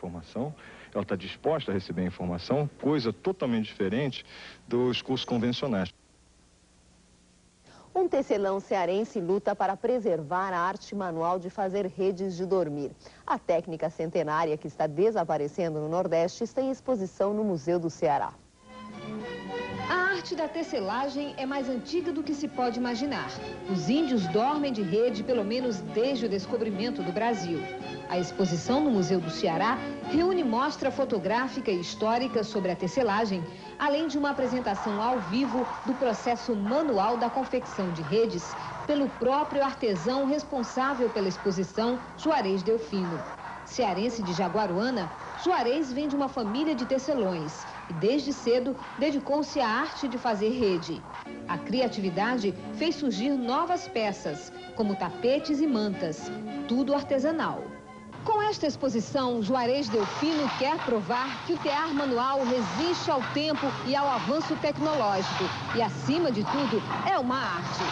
informação, ela está disposta a receber a informação, coisa totalmente diferente dos cursos convencionais. Um tecelão cearense luta para preservar a arte manual de fazer redes de dormir. A técnica centenária que está desaparecendo no Nordeste está em exposição no Museu do Ceará. A arte da tecelagem é mais antiga do que se pode imaginar. Os índios dormem de rede pelo menos desde o descobrimento do Brasil. A exposição no Museu do Ceará reúne mostra fotográfica e histórica sobre a tecelagem, além de uma apresentação ao vivo do processo manual da confecção de redes pelo próprio artesão responsável pela exposição, Juarez Delfino. Cearense de Jaguaruana, Juarez vem de uma família de tecelões e desde cedo dedicou-se à arte de fazer rede. A criatividade fez surgir novas peças, como tapetes e mantas, tudo artesanal. Com esta exposição, Juarez Delfino quer provar que o tear manual resiste ao tempo e ao avanço tecnológico e, acima de tudo, é uma arte.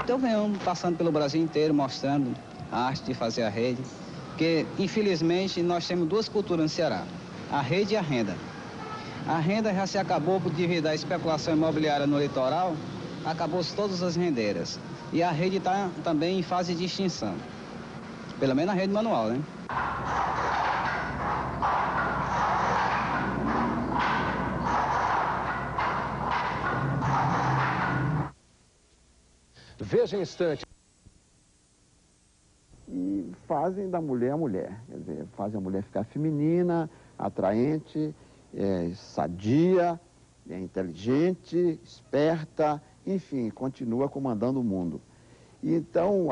Então venhamos passando pelo Brasil inteiro mostrando a arte de fazer a rede, porque infelizmente nós temos duas culturas no Ceará, a rede e a renda. A renda já se acabou devido à especulação imobiliária no litoral, acabou-se todas as rendeiras. E a rede está também em fase de extinção, pelo menos a rede manual, né? Veja em instante. E fazem da mulher a mulher, quer dizer, fazem a mulher ficar feminina, atraente, sadia, inteligente, esperta, enfim, continua comandando o mundo. Então,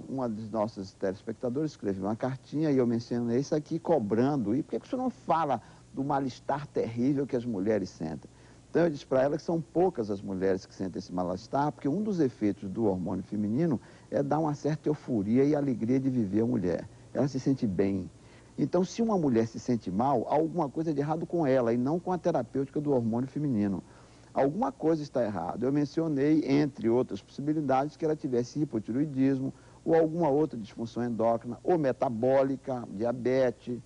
uma dos nossos telespectadores escreveu uma cartinha e eu mencionei isso aqui cobrando. E por que você não fala do mal-estar terrível que as mulheres sentem? Então, eu disse para ela que são poucas as mulheres que sentem esse mal-estar, porque um dos efeitos do hormônio feminino é dar uma certa euforia e alegria de viver a mulher. Ela se sente bem. Então, se uma mulher se sente mal, há alguma coisa de errado com ela e não com a terapêutica do hormônio feminino. Alguma coisa está errada. Eu mencionei, entre outras possibilidades, que ela tivesse hipotiroidismo ou alguma outra disfunção endócrina ou metabólica, diabetes,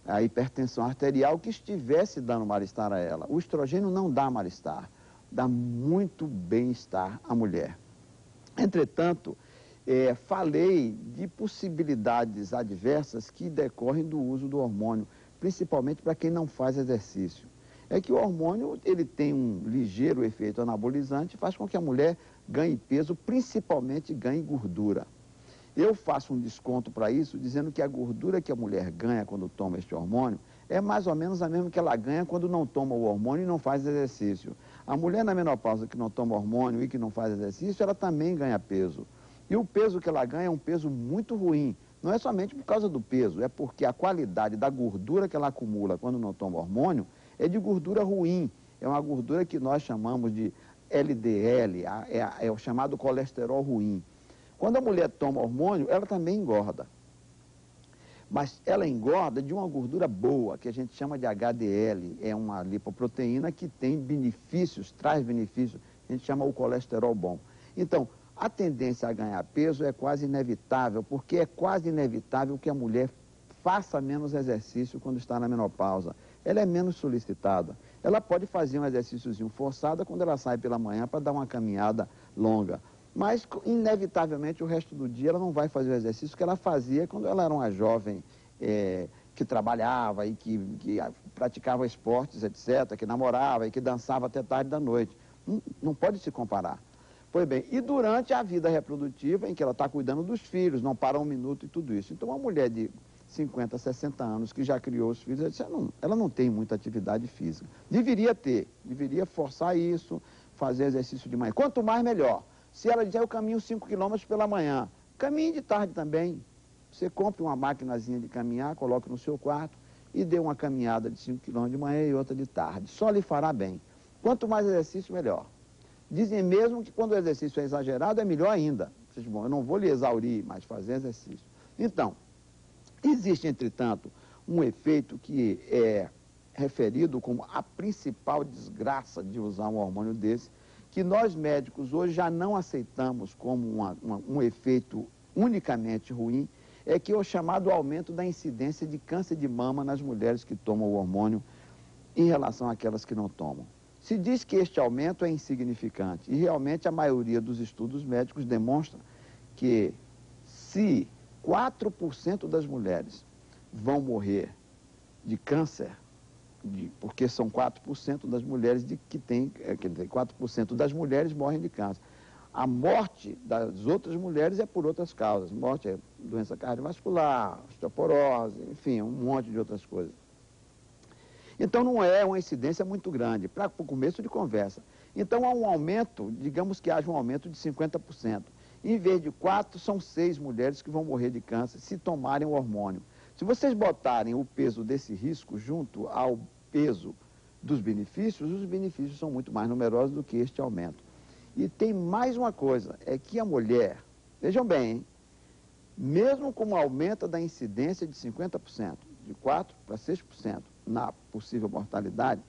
a hipertensão arterial, que estivesse dando mal-estar a ela. O estrogênio não dá mal-estar, dá muito bem-estar à mulher. Entretanto, falei de possibilidades adversas que decorrem do uso do hormônio, principalmente para quem não faz exercício. É que o hormônio, ele tem um ligeiro efeito anabolizante, faz com que a mulher ganhe peso, principalmente ganhe gordura. Eu faço um desconto para isso, dizendo que a gordura que a mulher ganha quando toma este hormônio é mais ou menos a mesma que ela ganha quando não toma o hormônio e não faz exercício. A mulher na menopausa que não toma hormônio e que não faz exercício, ela também ganha peso. E o peso que ela ganha é um peso muito ruim. Não é somente por causa do peso, é porque a qualidade da gordura que ela acumula quando não toma hormônio é de gordura ruim. É uma gordura que nós chamamos de LDL, é o chamado colesterol ruim. Quando a mulher toma hormônio, ela também engorda. Mas ela engorda de uma gordura boa, que a gente chama de HDL. É uma lipoproteína que tem benefícios, traz benefícios. A gente chama o colesterol bom. Então, a tendência a ganhar peso é quase inevitável, porque é quase inevitável que a mulher faça menos exercício quando está na menopausa. Ela é menos solicitada. Ela pode fazer um exercíciozinho forçado quando ela sai pela manhã para dar uma caminhada longa. Mas, inevitavelmente, o resto do dia ela não vai fazer o exercício que ela fazia quando ela era uma jovem que trabalhava e que praticava esportes, etc., que namorava e que dançava até tarde da noite. Não pode se comparar. Pois bem, e durante a vida reprodutiva, em que ela está cuidando dos filhos, não para um minuto e tudo isso. Então, uma mulher de 50, 60 anos que já criou os filhos, ela não tem muita atividade física. Deveria ter, deveria forçar isso, fazer exercício de manhã. Quanto mais, melhor. Se ela disser, eu caminho 5 quilômetros pela manhã, caminhe de tarde também. Você compre uma maquinazinha de caminhar, coloque no seu quarto e dê uma caminhada de 5 quilômetros de manhã e outra de tarde. Só lhe fará bem. Quanto mais exercício, melhor. Dizem mesmo que quando o exercício é exagerado, é melhor ainda. Bom, eu não vou lhe exaurir, mas fazer exercício. Então, existe, entretanto, um efeito que é referido como a principal desgraça de usar um hormônio desse, que nós médicos hoje já não aceitamos como um efeito unicamente ruim, é que é o chamado aumento da incidência de câncer de mama nas mulheres que tomam o hormônio em relação àquelas que não tomam. Se diz que este aumento é insignificante e realmente a maioria dos estudos médicos demonstra que se 4% das mulheres vão morrer de câncer, porque são 4% das mulheres que têm, quer dizer, 4% das mulheres morrem de câncer. A morte das outras mulheres é por outras causas. Morte é doença cardiovascular, osteoporose, enfim, um monte de outras coisas. Então não é uma incidência muito grande, para o começo de conversa. Então há um aumento, digamos que haja um aumento de 50%. Em vez de 4, são 6 mulheres que vão morrer de câncer se tomarem o hormônio. Se vocês botarem o peso desse risco junto ao peso dos benefícios, os benefícios são muito mais numerosos do que este aumento. E tem mais uma coisa, é que a mulher, vejam bem, hein, mesmo com o aumento da incidência de 50%, de 4% para 6% na possível mortalidade,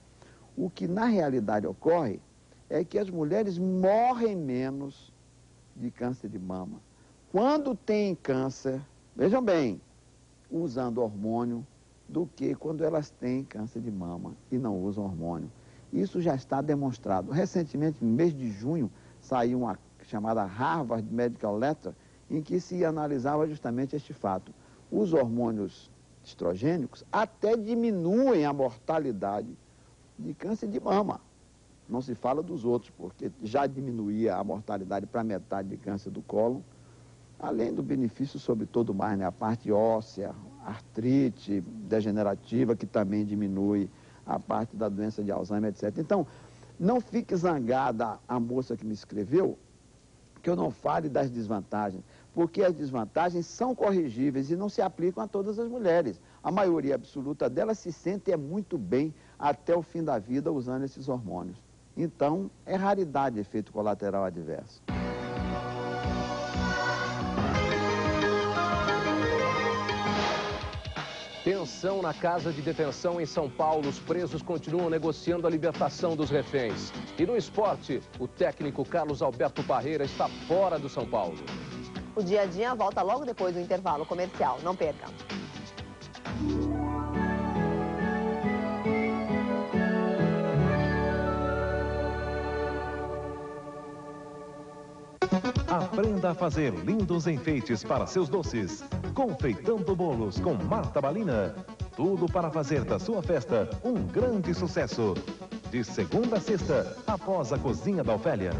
o que na realidade ocorre é que as mulheres morrem menos de câncer de mama. Quando tem câncer, vejam bem, usando hormônio, do que quando elas têm câncer de mama e não usam hormônio. Isso já está demonstrado. Recentemente, no mês de junho, saiu uma chamada Harvard Medical Letter, em que se analisava justamente este fato. Os hormônios estrogênicos até diminuem a mortalidade de câncer de mama. Não se fala dos outros, porque já diminuía a mortalidade para metade de câncer do cólon, além do benefício sobre todo mais, né? A parte óssea, artrite degenerativa, que também diminui, a parte da doença de Alzheimer, etc. Então, não fique zangada a moça que me escreveu, que eu não fale das desvantagens, porque as desvantagens são corrigíveis e não se aplicam a todas as mulheres. A maioria absoluta delas se sente muito bem até o fim da vida usando esses hormônios. Então, é raridade efeito colateral adverso. Tensão na casa de detenção em São Paulo. Os presos continuam negociando a libertação dos reféns. E no esporte, o técnico Carlos Alberto Parreira está fora do São Paulo. O Dia a Dia volta logo depois do intervalo comercial. Não perca. Aprenda a fazer lindos enfeites para seus doces. Confeitando bolos com Marta Balina. Tudo para fazer da sua festa um grande sucesso. De segunda a sexta, após a Cozinha da Ofélia.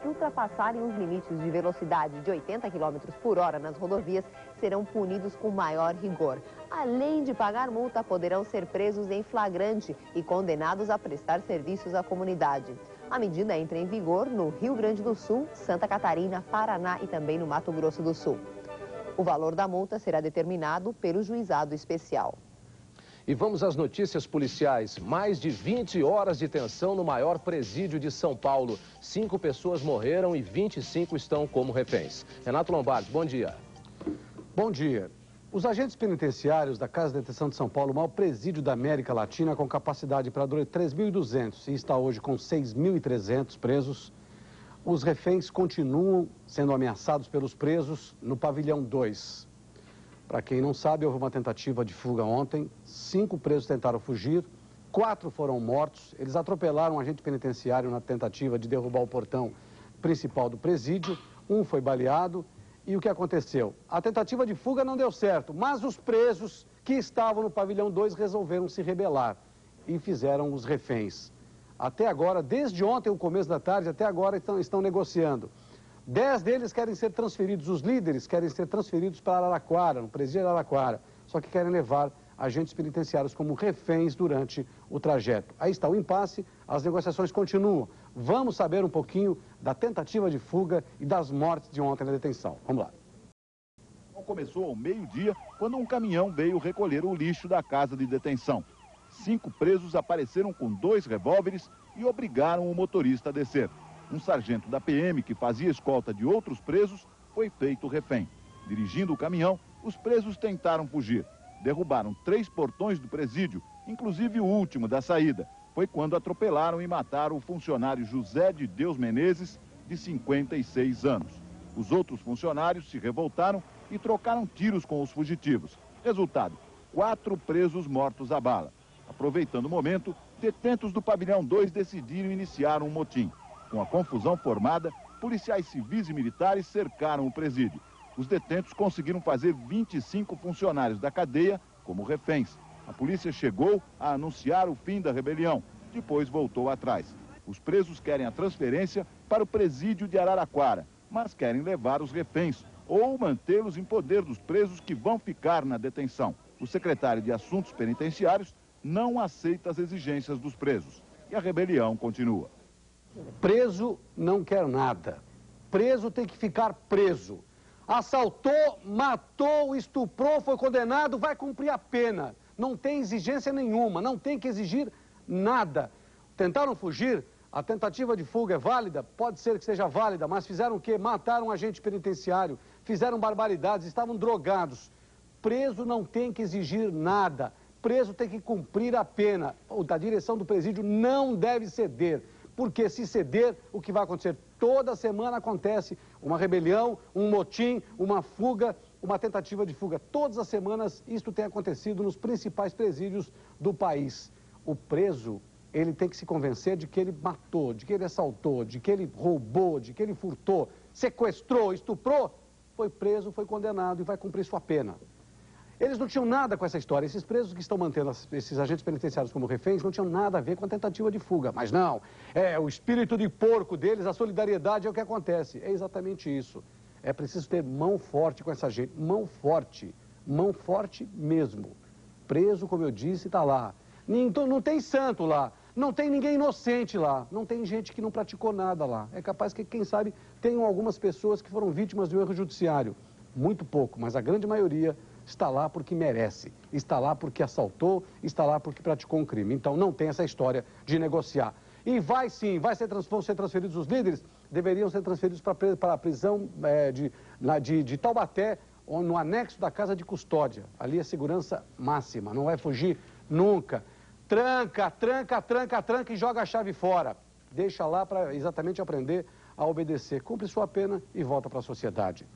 Se ultrapassarem os limites de velocidade de 80 km por hora nas rodovias, serão punidos com maior rigor. Além de pagar multa, poderão ser presos em flagrante e condenados a prestar serviços à comunidade. A medida entra em vigor no Rio Grande do Sul, Santa Catarina, Paraná e também no Mato Grosso do Sul. O valor da multa será determinado pelo juizado especial. E vamos às notícias policiais. Mais de 20 horas de tensão no maior presídio de São Paulo. 5 pessoas morreram e 25 estão como reféns. Renato Lombardi, bom dia. Bom dia. Os agentes penitenciários da Casa de Detenção de São Paulo, o maior presídio da América Latina, com capacidade para 3.200 e está hoje com 6.300 presos, os reféns continuam sendo ameaçados pelos presos no pavilhão 2. Para quem não sabe, houve uma tentativa de fuga ontem, 5 presos tentaram fugir, 4 foram mortos, eles atropelaram um agente penitenciário na tentativa de derrubar o portão principal do presídio, 1 foi baleado. E o que aconteceu? A tentativa de fuga não deu certo, mas os presos que estavam no pavilhão 2 resolveram se rebelar e fizeram os reféns. Até agora, desde ontem, o começo da tarde, até agora estão negociando. 10 deles querem ser transferidos, os líderes querem ser transferidos para Araraquara, no presídio de Araraquara, só que querem levar agentes penitenciários como reféns durante o trajeto. Aí está o impasse, as negociações continuam. Vamos saber um pouquinho da tentativa de fuga e das mortes de ontem na detenção. Vamos lá. Começou ao meio-dia, quando um caminhão veio recolher o lixo da casa de detenção. 5 presos apareceram com 2 revólveres e obrigaram o motorista a descer. Um sargento da PM, que fazia escolta de outros presos, foi feito refém. Dirigindo o caminhão, os presos tentaram fugir. Derrubaram 3 portões do presídio, inclusive o último da saída. Foi quando atropelaram e mataram o funcionário José de Deus Menezes, de 56 anos. Os outros funcionários se revoltaram e trocaram tiros com os fugitivos. Resultado, 4 presos mortos a bala. Aproveitando o momento, detentos do pavilhão 2 decidiram iniciar um motim. Com a confusão formada, policiais civis e militares cercaram o presídio. Os detentos conseguiram fazer 25 funcionários da cadeia como reféns. A polícia chegou a anunciar o fim da rebelião, depois voltou atrás. Os presos querem a transferência para o presídio de Araraquara, mas querem levar os reféns ou mantê-los em poder dos presos que vão ficar na detenção. O secretário de Assuntos Penitenciários não aceita as exigências dos presos e a rebelião continua. Preso não quer nada. Preso tem que ficar preso. Assaltou, matou, estuprou, foi condenado, vai cumprir a pena. Não tem exigência nenhuma, não tem que exigir nada. Tentaram fugir, a tentativa de fuga é válida? Pode ser que seja válida, mas fizeram o quê? Mataram um agente penitenciário, fizeram barbaridades, estavam drogados. Preso não tem que exigir nada. Preso tem que cumprir a pena. A direção do presídio não deve ceder. Porque se ceder, o que vai acontecer? Toda semana acontece uma rebelião, um motim, uma fuga, uma tentativa de fuga. Todas as semanas isso tem acontecido nos principais presídios do país. O preso, ele tem que se convencer de que ele matou, de que ele assaltou, de que ele roubou, de que ele furtou, sequestrou, estuprou. Foi preso, foi condenado e vai cumprir sua pena. Eles não tinham nada com essa história. Esses presos que estão mantendo esses agentes penitenciários como reféns não tinham nada a ver com a tentativa de fuga. Mas não, é o espírito de porco deles, a solidariedade é o que acontece. É exatamente isso. É preciso ter mão forte com essa gente. Mão forte mesmo. Preso, como eu disse, está lá. Não tem santo lá. Não tem ninguém inocente lá. Não tem gente que não praticou nada lá. É capaz que, quem sabe, tenham algumas pessoas que foram vítimas de um erro judiciário. Muito pouco, mas a grande maioria está lá porque merece, está lá porque assaltou, está lá porque praticou um crime. Então não tem essa história de negociar. E vai sim, vão ser transferidos os líderes, deveriam ser transferidos para a prisão de Taubaté, ou no anexo da casa de custódia. Ali é segurança máxima, não vai fugir nunca. Tranca e joga a chave fora. Deixa lá para exatamente aprender a obedecer. Cumpre sua pena e volta para a sociedade.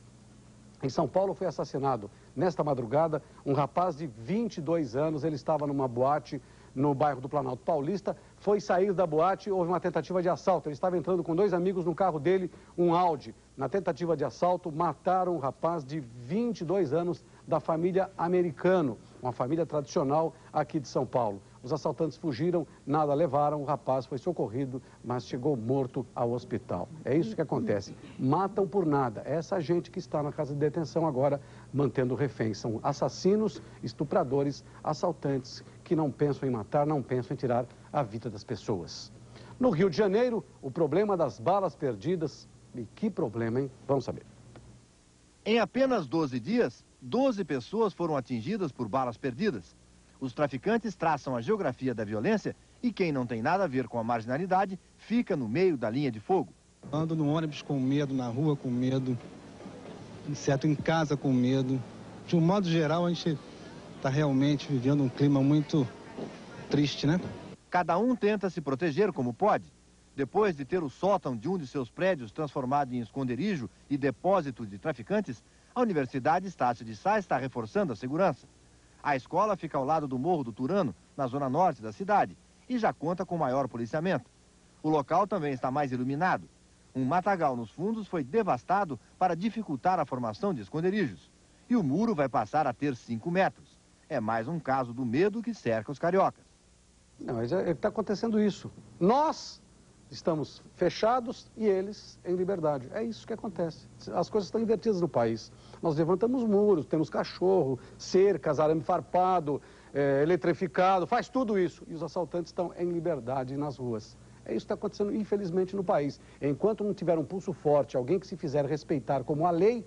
Em São Paulo foi assassinado, nesta madrugada, um rapaz de 22 anos. Ele estava numa boate no bairro do Planalto Paulista, foi sair da boate, houve uma tentativa de assalto. Ele estava entrando com 2 amigos no carro dele, um Audi. Na tentativa de assalto, mataram um rapaz de 22 anos da família Americano, uma família tradicional aqui de São Paulo. Os assaltantes fugiram, nada levaram, o rapaz foi socorrido, mas chegou morto ao hospital. É isso que acontece. Matam por nada. É essa gente que está na casa de detenção agora, mantendo reféns. São assassinos, estupradores, assaltantes que não pensam em matar, não pensam em tirar a vida das pessoas. No Rio de Janeiro, o problema das balas perdidas. E que problema, hein? Vamos saber. Em apenas 12 dias, 12 pessoas foram atingidas por balas perdidas. Os traficantes traçam a geografia da violência e quem não tem nada a ver com a marginalidade fica no meio da linha de fogo. Ando no ônibus com medo, na rua com medo, certo, em casa com medo. De um modo geral, a gente está realmente vivendo um clima muito triste, né? Cada um tenta se proteger como pode. Depois de ter o sótão de um de seus prédios transformado em esconderijo e depósito de traficantes, a Universidade Estácio de Sá está reforçando a segurança. A escola fica ao lado do Morro do Turano, na zona norte da cidade, e já conta com maior policiamento. O local também está mais iluminado. Um matagal nos fundos foi devastado para dificultar a formação de esconderijos. E o muro vai passar a ter 5 metros. É mais um caso do medo que cerca os cariocas. Não, está acontecendo isso. Nós estamos fechados e eles em liberdade. É isso que acontece. As coisas estão invertidas no país. Nós levantamos muros, temos cachorro, cercas, arame farpado, eletrificado, faz tudo isso. E os assaltantes estão em liberdade nas ruas. É isso que está acontecendo, infelizmente, no país. Enquanto não tiver um pulso forte, alguém que se fizer respeitar como a lei,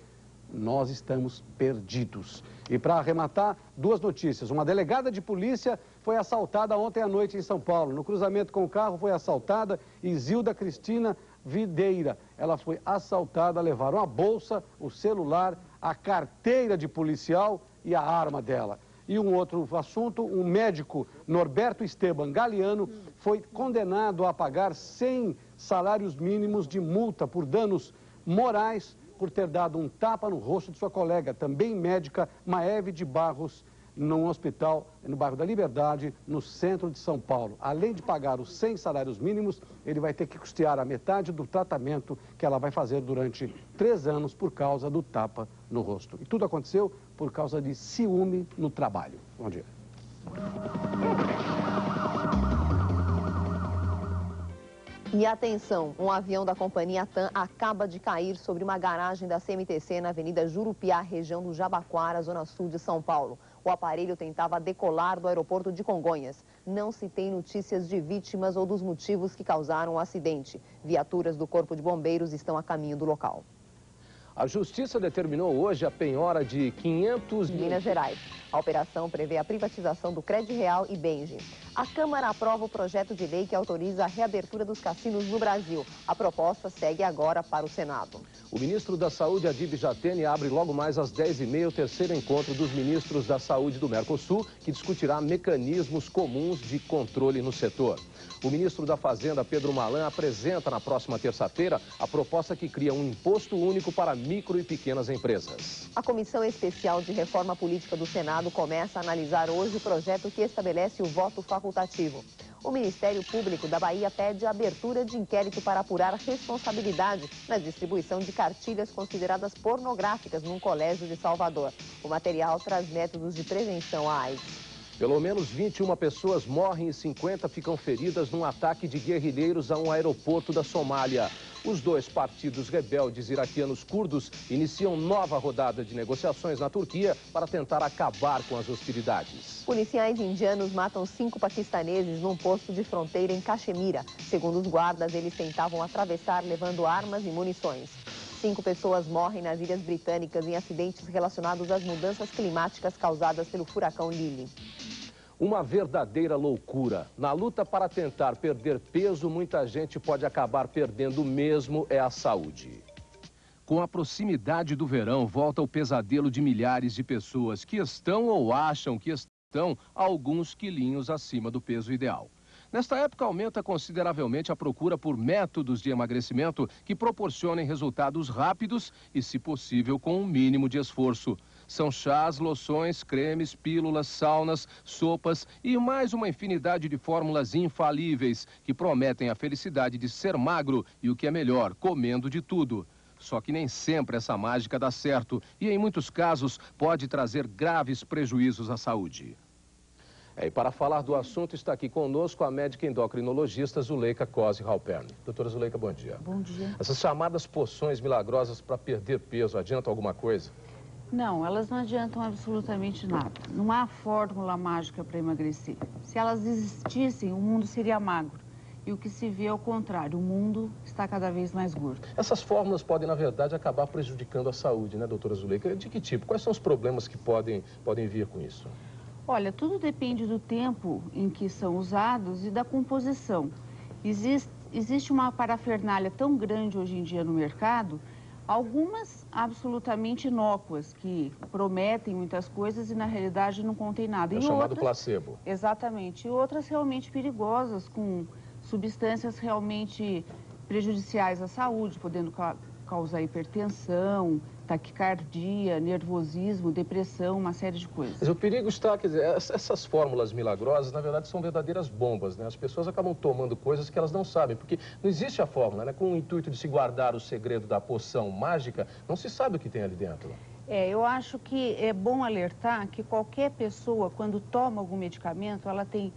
nós estamos perdidos. E para arrematar, 2 notícias. Uma delegada de polícia foi assaltada ontem à noite em São Paulo. No cruzamento com o carro foi assaltada Isilda Cristina Videira. Ela foi assaltada, levaram a bolsa, o celular, a carteira de policial e a arma dela. E um outro assunto, um médico, Norberto Esteban Galeano, foi condenado a pagar 100 salários mínimos de multa por danos morais por ter dado um tapa no rosto de sua colega, também médica, Maeve de Barros, num hospital no bairro da Liberdade, no centro de São Paulo. Além de pagar os 100 salários mínimos, ele vai ter que custear a metade do tratamento que ela vai fazer durante 3 anos por causa do tapa no rosto. E tudo aconteceu por causa de ciúme no trabalho. Bom dia. E atenção, um avião da companhia TAM acaba de cair sobre uma garagem da CMTC na Avenida Jurupiá, região do Jabaquara, zona sul de São Paulo. O aparelho tentava decolar do aeroporto de Congonhas. Não se tem notícias de vítimas ou dos motivos que causaram o acidente. Viaturas do Corpo de Bombeiros estão a caminho do local. A Justiça determinou hoje a penhora de 500 mil... Minas Gerais. A operação prevê a privatização do Crédito Real e Benji. A Câmara aprova o projeto de lei que autoriza a reabertura dos cassinos no Brasil. A proposta segue agora para o Senado. O ministro da Saúde, Adib Jatene, abre logo mais às 10h30 o terceiro encontro dos ministros da Saúde do Mercosul, que discutirá mecanismos comuns de controle no setor. O ministro da Fazenda, Pedro Malan, apresenta na próxima terça-feira a proposta que cria um imposto único para micro e pequenas empresas. A Comissão Especial de Reforma Política do Senado começa a analisar hoje o projeto que estabelece o voto facultativo. O Ministério Público da Bahia pede a abertura de inquérito para apurar a responsabilidade na distribuição de cartilhas consideradas pornográficas num colégio de Salvador. O material traz métodos de prevenção à AIDS. Pelo menos 21 pessoas morrem e 50 ficam feridas num ataque de guerrilheiros a um aeroporto da Somália. Os 2 partidos rebeldes iraquianos curdos iniciam nova rodada de negociações na Turquia para tentar acabar com as hostilidades. Policiais indianos matam 5 paquistaneses num posto de fronteira em Caxemira. Segundo os guardas, eles tentavam atravessar levando armas e munições. 5 pessoas morrem nas Ilhas Britânicas em acidentes relacionados às mudanças climáticas causadas pelo furacão Lily. Uma verdadeira loucura. Na luta para tentar perder peso, muita gente pode acabar perdendo mesmo a saúde. Com a proximidade do verão, volta o pesadelo de milhares de pessoas que estão ou acham que estão alguns quilinhos acima do peso ideal. Nesta época, aumenta consideravelmente a procura por métodos de emagrecimento que proporcionem resultados rápidos e, se possível, com um mínimo de esforço. São chás, loções, cremes, pílulas, saunas, sopas e mais uma infinidade de fórmulas infalíveis que prometem a felicidade de ser magro e, o que é melhor, comendo de tudo. Só que nem sempre essa mágica dá certo e, em muitos casos, pode trazer graves prejuízos à saúde. E para falar do assunto, está aqui conosco a médica endocrinologista Zuleika Cosi Halpern. Doutora Zuleika, bom dia. Bom dia. Essas chamadas poções milagrosas para perder peso, adiantam alguma coisa? Não, elas não adiantam absolutamente nada. Não há fórmula mágica para emagrecer. Se elas existissem, o mundo seria magro. E o que se vê é o contrário, o mundo está cada vez mais gordo. Essas fórmulas podem, na verdade, acabar prejudicando a saúde, né, doutora Zuleika? De que tipo? Quais são os problemas que podem vir com isso? Olha, tudo depende do tempo em que são usados e da composição. Existe uma parafernália tão grande hoje em dia no mercado, algumas absolutamente inócuas, que prometem muitas coisas e na realidade não contêm nada. É chamado placebo. Exatamente. E outras realmente perigosas, com substâncias realmente prejudiciais à saúde, podendo causar hipertensão, taquicardia, nervosismo, depressão, uma série de coisas. Mas o perigo está, quer dizer, essas fórmulas milagrosas, na verdade, são verdadeiras bombas, né? As pessoas acabam tomando coisas que elas não sabem, porque não existe a fórmula, né? Com o intuito de se guardar o segredo da poção mágica, não se sabe o que tem ali dentro. Eu acho que é bom alertar que qualquer pessoa, quando toma algum medicamento, ela tem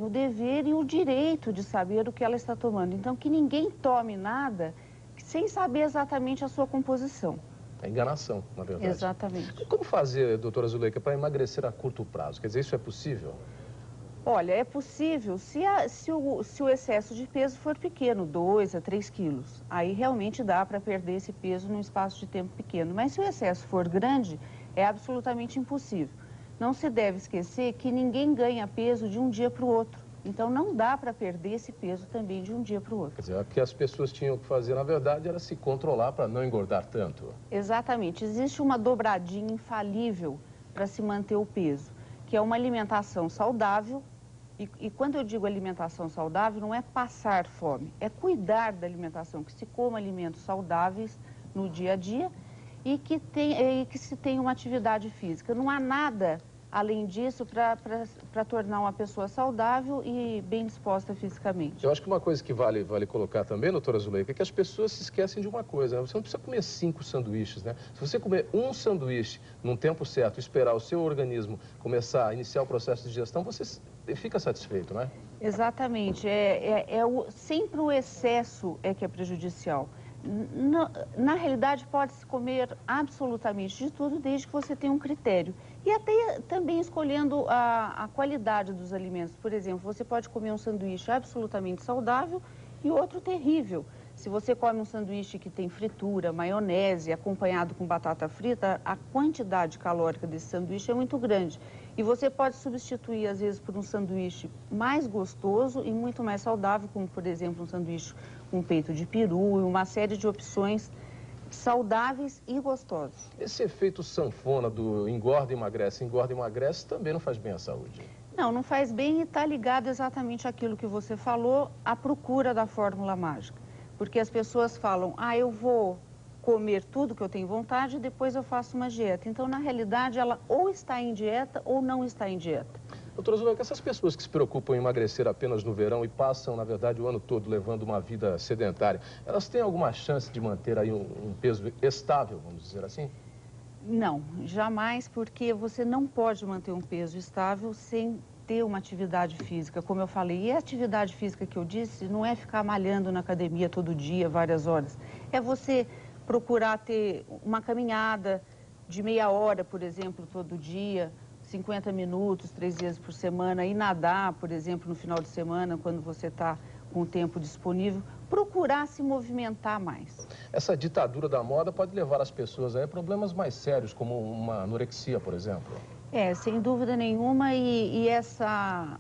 o dever e o direito de saber o que ela está tomando. Então, que ninguém tome nada sem saber exatamente a sua composição. É enganação, na verdade. Exatamente. Como fazer, doutora Zuleika, para emagrecer a curto prazo? Quer dizer, isso é possível? Olha, é possível se o excesso de peso for pequeno, 2 a 3 quilos. Aí realmente dá para perder esse peso num espaço de tempo pequeno. Mas se o excesso for grande, é absolutamente impossível. Não se deve esquecer que ninguém ganha peso de um dia para o outro. Então, não dá para perder esse peso também de um dia para o outro. Quer dizer, o que as pessoas tinham que fazer, na verdade, era se controlar para não engordar tanto. Exatamente. Existe uma dobradinha infalível para se manter o peso, que é uma alimentação saudável. E quando eu digo alimentação saudável, não é passar fome, é cuidar da alimentação, que se coma alimentos saudáveis no dia a dia e que se tem uma atividade física. Não há nada além disso para tornar uma pessoa saudável e bem disposta fisicamente. Eu acho que uma coisa que vale colocar também, doutora Zuleika, é que as pessoas se esquecem de uma coisa, né? Você não precisa comer 5 sanduíches, né? Se você comer um sanduíche num tempo certo, esperar o seu organismo começar a iniciar o processo de digestão, você fica satisfeito, não é? Exatamente. Sempre o excesso é que é prejudicial. Na realidade, pode-se comer absolutamente de tudo, desde que você tenha um critério. E até também escolhendo a qualidade dos alimentos. Por exemplo, você pode comer um sanduíche absolutamente saudável e outro terrível. Se você come um sanduíche que tem fritura, maionese, acompanhado com batata frita, a quantidade calórica desse sanduíche é muito grande. E você pode substituir, às vezes, por um sanduíche mais gostoso e muito mais saudável, como, por exemplo, um sanduíche com peito de peru e uma série de opções saudáveis e gostosas. Esse efeito sanfona do engorda e emagrece também não faz bem à saúde? Não faz bem e está ligado exatamente àquilo que você falou, à procura da fórmula mágica. Porque as pessoas falam, eu vou comer tudo que eu tenho vontade e depois eu faço uma dieta. Então, na realidade, ela ou está em dieta ou não está em dieta. Doutora Zuleika, essas pessoas que se preocupam em emagrecer apenas no verão e passam, na verdade, o ano todo levando uma vida sedentária, elas têm alguma chance de manter aí um peso estável, vamos dizer assim? Não, jamais, porque você não pode manter um peso estável sem ter uma atividade física, como eu falei. E a atividade física que eu disse não é ficar malhando na academia todo dia, várias horas. É você procurar ter uma caminhada de meia hora, por exemplo, todo dia, 50 minutos, 3 vezes por semana, e nadar, por exemplo, no final de semana, quando você está com o tempo disponível, procurar se movimentar mais. Essa ditadura da moda pode levar as pessoas a problemas mais sérios, como uma anorexia, por exemplo. Sem dúvida nenhuma, e essa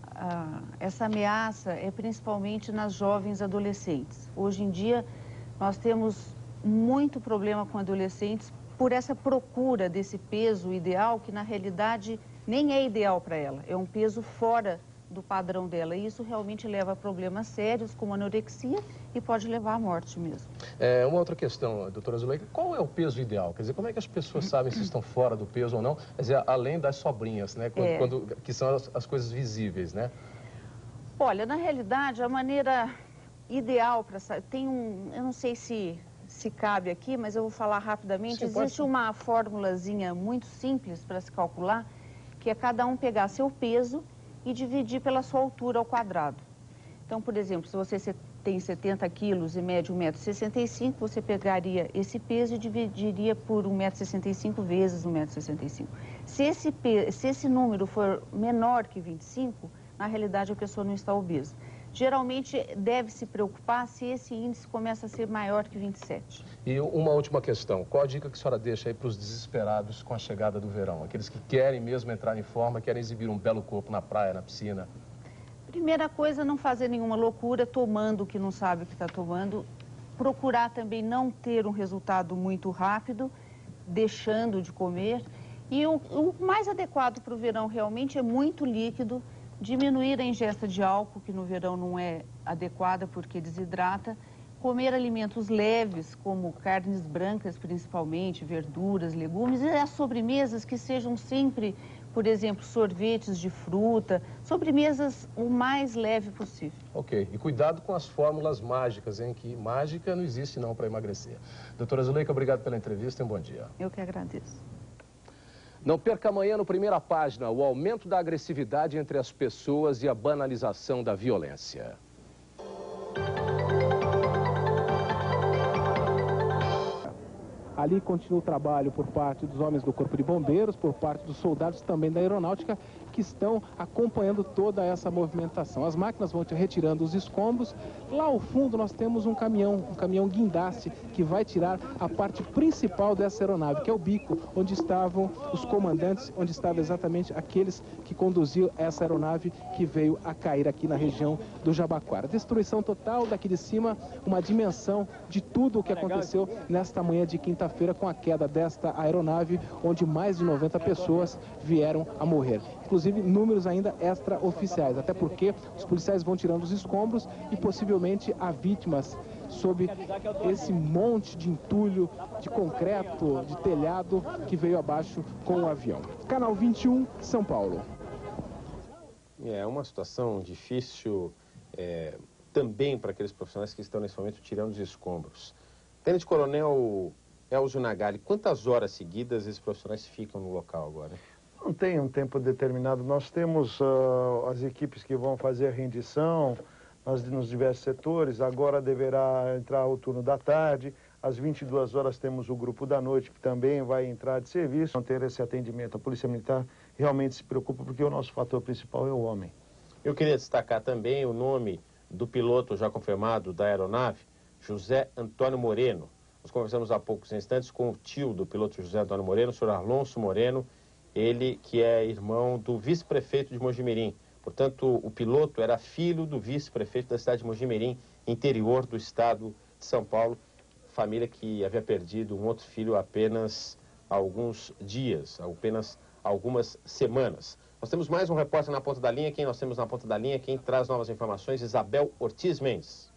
ameaça é principalmente nas jovens adolescentes. Hoje em dia, nós temos muito problema com adolescentes por essa procura desse peso ideal, que na realidade nem é ideal para ela, é um peso fora do padrão dela. E isso realmente leva a problemas sérios, como anorexia, e pode levar à morte mesmo. Uma outra questão, doutora Zuleika, qual é o peso ideal? Quer dizer, como é que as pessoas sabem se estão fora do peso ou não? Quer dizer, além das sobrinhas, né? Que são as coisas visíveis, né? Olha, na realidade, a maneira ideal para saber... eu não sei se cabe aqui, mas eu vou falar rapidamente. Sim, existe uma formulazinha muito simples para se calcular, que é cada um pegar seu peso e dividir pela sua altura ao quadrado. Então, por exemplo, se você tem 70 quilos e mede 1,65 m, você pegaria esse peso e dividiria por 1,65 m vezes 1,65 m. Se esse número for menor que 25, na realidade a pessoa não está obesa. Geralmente deve se preocupar se esse índice começa a ser maior que 27. E uma última questão, qual a dica que a senhora deixa aí para os desesperados com a chegada do verão? Aqueles que querem mesmo entrar em forma, querem exibir um belo corpo na praia, na piscina? Primeira coisa, não fazer nenhuma loucura tomando o que não sabe o que está tomando. Procurar também não ter um resultado muito rápido, deixando de comer. E o mais adequado para o verão realmente é muito líquido. Diminuir a ingesta de álcool, que no verão não é adequada porque desidrata. Comer alimentos leves, como carnes brancas principalmente, verduras, legumes. E as sobremesas que sejam sempre, por exemplo, sorvetes de fruta. Sobremesas o mais leve possível. Ok. E cuidado com as fórmulas mágicas, hein? Que mágica não existe não para emagrecer. Doutora Zuleika, obrigado pela entrevista e um bom dia. Eu que agradeço. Não perca amanhã no Primeira Página o aumento da agressividade entre as pessoas e a banalização da violência. Ali continua o trabalho por parte dos homens do Corpo de Bombeiros, por parte dos soldados também da Aeronáutica, que estão acompanhando toda essa movimentação. As máquinas vão retirando os escombros. Lá ao fundo nós temos um caminhão guindaste, que vai tirar a parte principal dessa aeronave, que é o bico, onde estavam os comandantes, onde estavam exatamente aqueles que conduziam essa aeronave que veio a cair aqui na região do Jabaquara. Destruição total daqui de cima, uma dimensão de tudo o que aconteceu nesta manhã de quinta-feira com a queda desta aeronave, onde mais de 90 pessoas vieram a morrer. Inclusive números ainda extraoficiais, até porque os policiais vão tirando os escombros e possivelmente há vítimas sob esse monte de entulho, de concreto, de telhado que veio abaixo com o avião. Canal 21, São Paulo. É uma situação difícil também para aqueles profissionais que estão nesse momento tirando os escombros. Tenente Coronel Elzio Nagali, quantas horas seguidas esses profissionais ficam no local agora? Não tem um tempo determinado. Nós temos as equipes que vão fazer a rendição nos diversos setores. Agora deverá entrar o turno da tarde. Às 22 horas temos o grupo da noite, que também vai entrar de serviço. Não ter esse atendimento. A Polícia Militar realmente se preocupa porque o nosso fator principal é o homem. Eu queria destacar também o nome do piloto já confirmado da aeronave, José Antônio Moreno. Nós conversamos há poucos instantes com o tio do piloto José Antônio Moreno, o senhor Alonso Moreno, ele que é irmão do vice-prefeito de Mojimirim. Portanto, o piloto era filho do vice-prefeito da cidade de Mojimirim, interior do estado de São Paulo, família que havia perdido um outro filho há apenas alguns dias, apenas algumas semanas. Nós temos mais um repórter na ponta da linha. Quem nós temos na ponta da linha? Quem traz novas informações? Isabel Ortiz Mendes.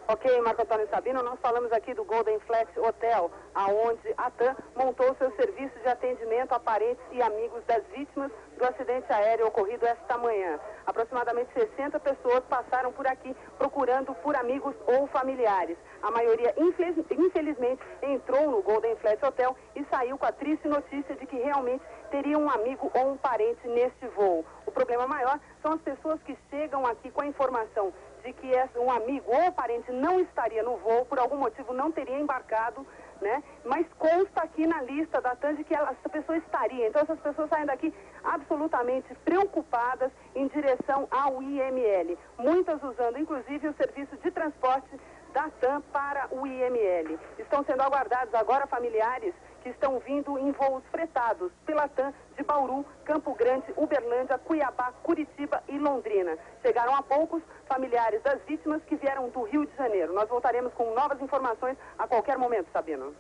Ok, Marco Antônio Sabino, nós falamos aqui do Golden Flex Hotel, aonde a TAM montou seu serviço de atendimento a parentes e amigos das vítimas do acidente aéreo ocorrido esta manhã. Aproximadamente 60 pessoas passaram por aqui procurando por amigos ou familiares. A maioria, infelizmente, entrou no Golden Flex Hotel e saiu com a triste notícia de que realmente teria um amigo ou um parente neste voo. O problema maior são as pessoas que chegam aqui com a informação de que um amigo ou parente não estaria no voo, por algum motivo não teria embarcado, né? Mas consta aqui na lista da TAM de que essa pessoa estaria. Então essas pessoas saem daqui absolutamente preocupadas em direção ao IML. Muitas usando inclusive o serviço de transporte da TAM para o IML. Estão sendo aguardados agora familiares que estão vindo em voos fretados pela TAM de Bauru, Campo Grande, Uberlândia, Cuiabá, Curitiba e Londrina. Chegaram há poucos familiares das vítimas que vieram do Rio de Janeiro. Nós voltaremos com novas informações a qualquer momento, Sabino.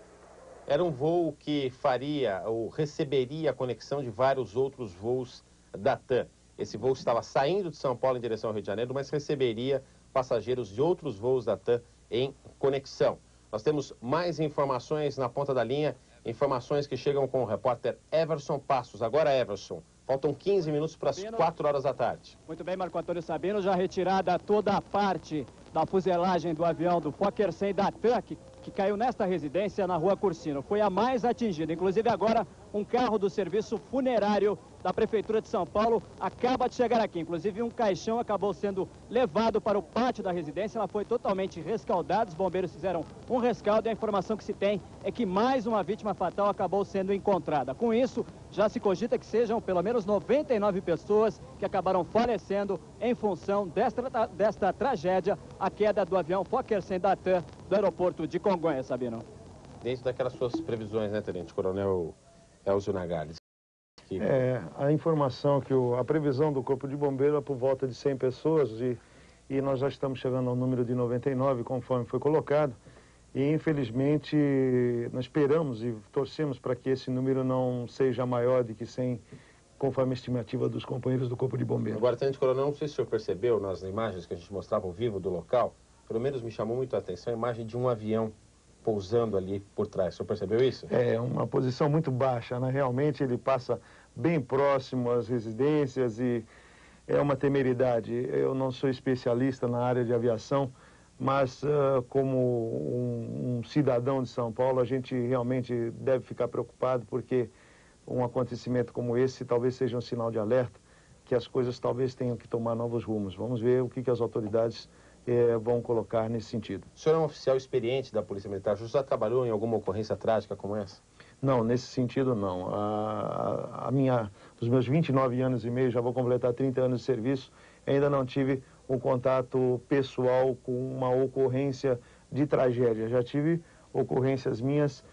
Era um voo que faria ou receberia a conexão de vários outros voos da TAM. Esse voo estava saindo de São Paulo em direção ao Rio de Janeiro, mas receberia passageiros de outros voos da TAM em conexão. Nós temos mais informações na ponta da linha, informações que chegam com o repórter Everson Passos. Agora, Everson, faltam 15 minutos para as 4 horas da tarde. Muito bem, Marco Antônio Sabino, já retirada toda a parte da fuselagem do avião do Fokker 100 da TAM, que caiu nesta residência na Rua Cursino. Foi a mais atingida. Inclusive agora um carro do serviço funerário da Prefeitura de São Paulo acaba de chegar aqui. Inclusive um caixão acabou sendo levado para o pátio da residência. Ela foi totalmente rescaldada. Os bombeiros fizeram um rescaldo e a informação que se tem é que mais uma vítima fatal acabou sendo encontrada. Com isso, já se cogita que sejam pelo menos 99 pessoas que acabaram falecendo em função desta tragédia, a queda do avião Fokker 100 da TAM do aeroporto de Congonhas, Sabino. Dentro daquelas suas previsões, né, Tenente Coronel Elzio Nagali? A informação que a previsão do Corpo de Bombeiro é por volta de 100 pessoas e nós já estamos chegando ao número de 99, conforme foi colocado. E, infelizmente, nós esperamos e torcemos para que esse número não seja maior do que 100, conforme a estimativa dos companheiros do Corpo de Bombeiro. Agora, Tenente Coronel, não sei se o senhor percebeu nas imagens que a gente mostrava ao vivo do local, pelo menos me chamou muito a atenção a imagem de um avião pousando ali por trás. O senhor percebeu isso? É uma posição muito baixa, né? Realmente ele passa bem próximo às residências e é uma temeridade. Eu não sou especialista na área de aviação, mas como um cidadão de São Paulo, a gente realmente deve ficar preocupado porque um acontecimento como esse talvez seja um sinal de alerta que as coisas talvez tenham que tomar novos rumos. Vamos ver o que as autoridades vão colocar nesse sentido. O senhor é um oficial experiente da Polícia Militar. O senhor já trabalhou em alguma ocorrência trágica como essa? Não, nesse sentido não. Dos meus 29 anos e meio, já vou completar 30 anos de serviço, ainda não tive um contato pessoal com uma ocorrência de tragédia. Já tive ocorrências minhas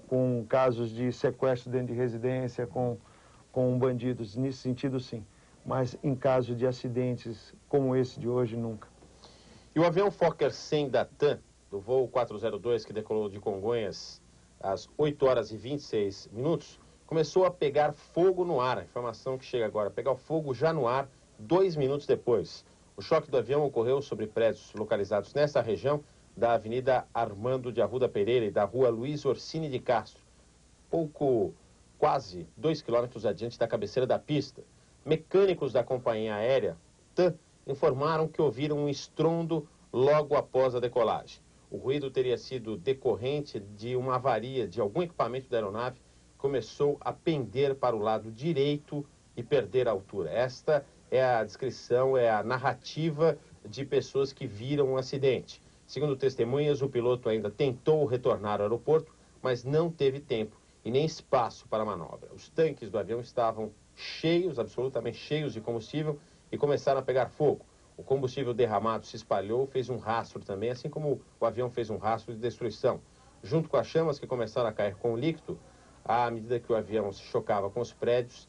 com casos de sequestro dentro de residência, com bandidos. Nesse sentido, sim. Mas em caso de acidentes como esse de hoje, nunca. E o avião Fokker 100 da TAM, do voo 402, que decolou de Congonhas às 8 horas e 26 minutos, começou a pegar fogo no ar. A informação que chega agora, pegar o fogo já no ar 2 minutos depois. O choque do avião ocorreu sobre prédios localizados nessa região, da Avenida Armando de Arruda Pereira e da Rua Luiz Orsini de Castro, quase 2 quilômetros adiante da cabeceira da pista. Mecânicos da companhia aérea TAM informaram que ouviram um estrondo logo após a decolagem. O ruído teria sido decorrente de uma avaria de algum equipamento da aeronave que começou a pender para o lado direito e perder a altura. Esta é a descrição, é a narrativa de pessoas que viram o acidente. Segundo testemunhas, o piloto ainda tentou retornar ao aeroporto, mas não teve tempo e nem espaço para a manobra. Os tanques do avião estavam cheios, absolutamente cheios de combustível, e começaram a pegar fogo. O combustível derramado se espalhou, fez um rastro também, assim como o avião fez um rastro de destruição. Junto com as chamas que começaram a cair com o líquido, à medida que o avião se chocava com os prédios,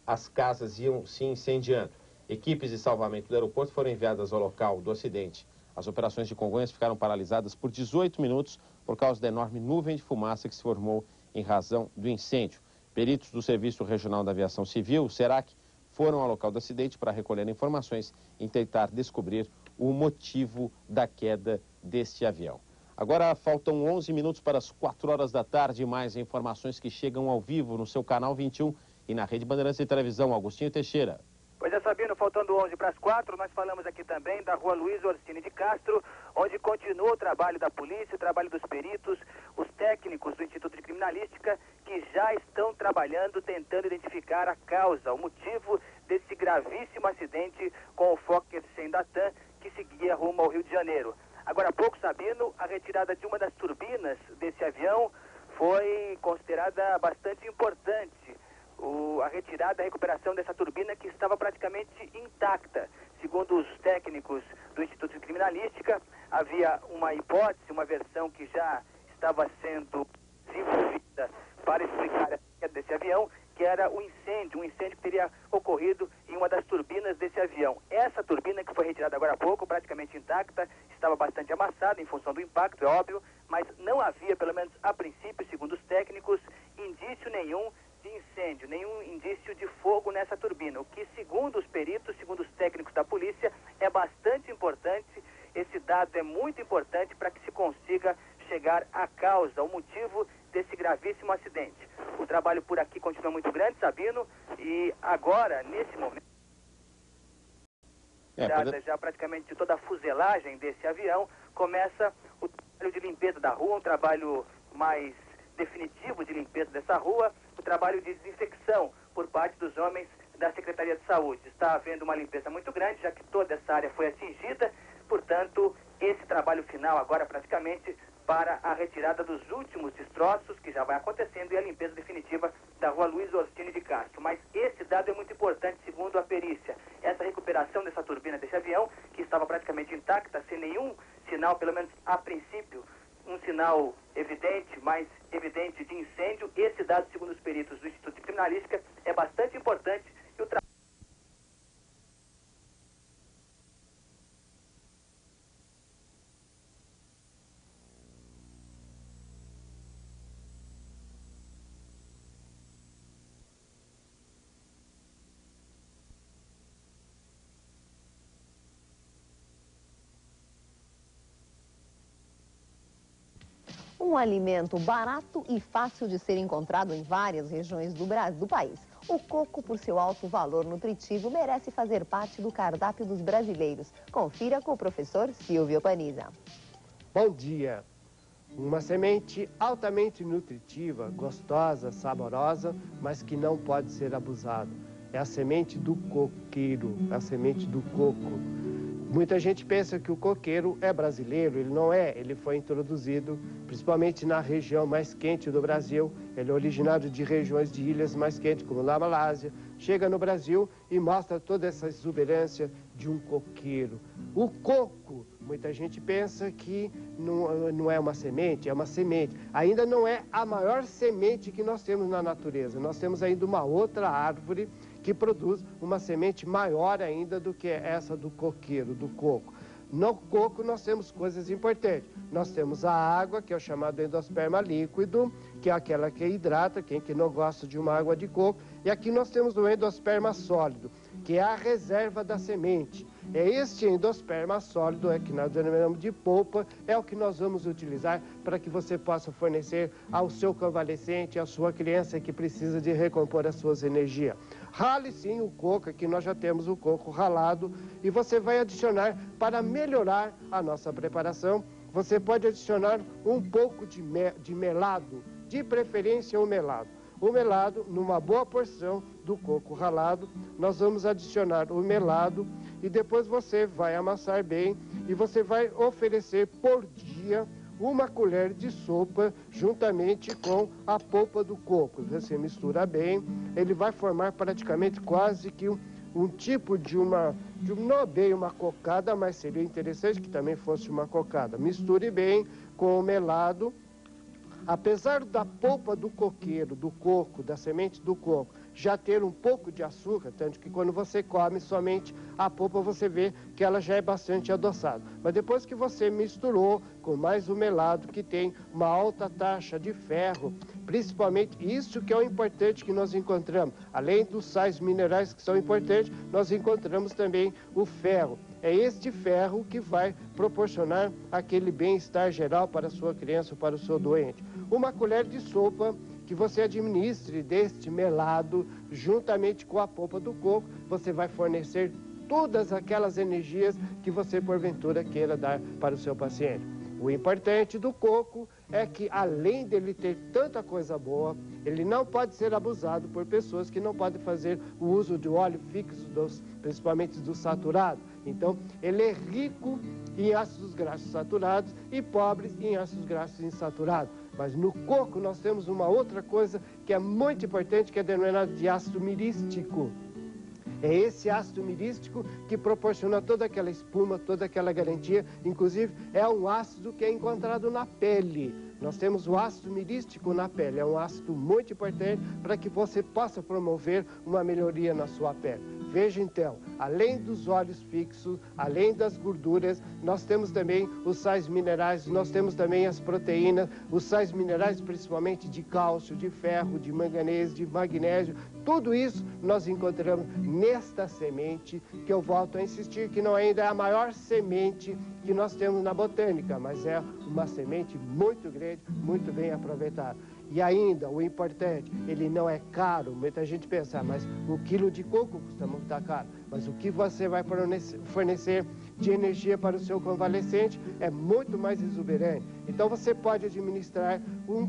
as casas iam se incendiando. Equipes de salvamento do aeroporto foram enviadas ao local do acidente. As operações de Congonhas ficaram paralisadas por 18 minutos por causa da enorme nuvem de fumaça que se formou em razão do incêndio. Peritos do Serviço Regional da Aviação Civil, o SERAC, foram ao local do acidente para recolher informações e tentar descobrir o motivo da queda deste avião. Agora faltam 11 minutos para as 4 horas da tarde. Mais informações que chegam ao vivo no seu canal 21 e na Rede Bandeirantes de Televisão. Agostinho Teixeira. Pois é, Sabino, faltando 11 para as 4, nós falamos aqui também da Rua Luiz Orsini de Castro, onde continua o trabalho da polícia, o trabalho dos peritos, os técnicos do Instituto de Criminalística, que já estão trabalhando, tentando identificar a causa, o motivo desse gravíssimo acidente com o Fokker 100 da TAM, que seguia rumo ao Rio de Janeiro. Agora há pouco, Sabino, a retirada de uma das turbinas desse avião foi considerada bastante importante. A retirada, a recuperação dessa turbina que estava praticamente intacta. Segundo os técnicos do Instituto de Criminalística, havia uma hipótese, uma versão que já estava sendo desenvolvida para explicar a queda desse avião, que era um incêndio que teria ocorrido em uma das turbinas desse avião. Essa turbina, que foi retirada agora há pouco, praticamente intacta, estava bastante amassada em função do impacto, é óbvio, mas não havia, pelo menos a princípio, segundo os técnicos, indício nenhum de incêndio, nenhum indício de fogo nessa turbina, o que, segundo os peritos, segundo os técnicos da polícia, é bastante importante. Esse dado é muito importante para que se consiga chegar à causa, ao motivo desse gravíssimo acidente. O trabalho por aqui continua muito grande, Sabino, e agora, nesse momento, já praticamente toda a fuselagem desse avião, começa o trabalho de limpeza da rua, um trabalho mais definitivo de limpeza dessa rua, o trabalho de desinfecção por parte dos homens da Secretaria de Saúde. Está havendo uma limpeza muito grande, já que toda essa área foi atingida, portanto, esse trabalho final agora praticamente para a retirada dos últimos destroços, que já vai acontecendo, e a limpeza definitiva da Rua Luiz Orsini de Castro. Mas esse dado é muito importante, segundo a perícia. Essa recuperação dessa turbina desse avião, que estava praticamente intacta, sem nenhum sinal, pelo menos a princípio, um sinal evidente, mais evidente de incêndio. Esse dado, segundo os peritos do Instituto de Criminalística, é bastante importante e o trabalho... Um alimento barato e fácil de ser encontrado em várias regiões do país. O coco, por seu alto valor nutritivo, merece fazer parte do cardápio dos brasileiros. Confira com o professor Silvio Paniza. Bom dia! Uma semente altamente nutritiva, gostosa, saborosa, mas que não pode ser abusada. É a semente do coqueiro, é a semente do coco. Muita gente pensa que o coqueiro é brasileiro, ele não é. Ele foi introduzido principalmente na região mais quente do Brasil. Ele é originário de regiões de ilhas mais quentes, como na Malásia. Chega no Brasil e mostra toda essa exuberância de um coqueiro. O coco, muita gente pensa que não é uma semente, é uma semente. Ainda não é a maior semente que nós temos na natureza. Nós temos ainda uma outra árvore que produz uma semente maior ainda do que essa do coqueiro, do coco. No coco nós temos coisas importantes. Nós temos a água, que é o chamado endosperma líquido, que é aquela que hidrata, quem que não gosta de uma água de coco. E aqui nós temos o endosperma sólido, que é a reserva da semente. É este endosperma sólido, que nós denominamos de polpa, é o que nós vamos utilizar para que você possa fornecer ao seu convalescente, à sua criança que precisa de recompor as suas energias. Rale sim o coco, aqui nós já temos o coco ralado, e você vai adicionar, para melhorar a nossa preparação, você pode adicionar um pouco de melado, de preferência o melado. O melado, numa boa porção do coco ralado, nós vamos adicionar o melado e depois você vai amassar bem e você vai oferecer por dia 1 colher de sopa juntamente com a polpa do coco. Você mistura bem, ele vai formar praticamente quase que um tipo não é bem uma cocada, mas seria interessante que também fosse uma cocada. Misture bem com o melado. Apesar da polpa do coqueiro, do coco, da semente do coco, já ter um pouco de açúcar, tanto que quando você come somente a polpa, você vê que ela já é bastante adoçada. Mas depois que você misturou com mais o melado, que tem uma alta taxa de ferro, principalmente isso que é o importante que nós encontramos. Além dos sais minerais que são importantes, nós encontramos também o ferro. É este ferro que vai proporcionar aquele bem-estar geral para a sua criança ou para o seu doente. 1 colher de sopa que você administre deste melado, juntamente com a polpa do coco, você vai fornecer todas aquelas energias que você porventura queira dar para o seu paciente. O importante do coco é que, além dele ter tanta coisa boa, ele não pode ser abusado por pessoas que não podem fazer o uso de óleo fixo, principalmente do saturado. Então, ele é rico em ácidos graxos saturados e pobre em ácidos graxos insaturados. Mas no coco nós temos uma outra coisa que é muito importante, que é denominado de ácido mirístico. É esse ácido mirístico que proporciona toda aquela espuma, toda aquela garantia. Inclusive, é um ácido que é encontrado na pele. Nós temos o ácido mirístico na pele. É um ácido muito importante para que você possa promover uma melhoria na sua pele. Veja então, além dos óleos fixos, além das gorduras, nós temos também os sais minerais, nós temos também as proteínas, os sais minerais principalmente de cálcio, de ferro, de manganês, de magnésio. Tudo isso nós encontramos nesta semente, que eu volto a insistir que não ainda é a maior semente que nós temos na botânica, mas é uma semente muito grande, muito bem aproveitada. E ainda, o importante, ele não é caro. Muita gente pensa, mas o quilo de coco custa muito caro. Mas o que você vai fornecer de energia para o seu convalescente é muito mais exuberante. Então você pode administrar um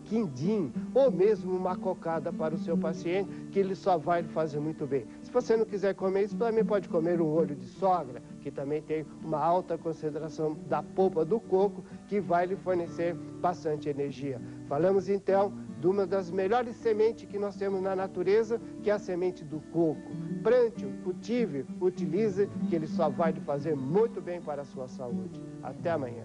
quindim ou mesmo uma cocada para o seu paciente, que ele só vai lhe fazer muito bem. Se você não quiser comer isso, também pode comer um olho de sogra, que também tem uma alta concentração da polpa do coco, que vai lhe fornecer bastante energia. Falamos então de uma das melhores sementes que nós temos na natureza, que é a semente do coco. Plante-o, cultive, utilize, que ele só vai lhe fazer muito bem para a sua saúde. Até amanhã.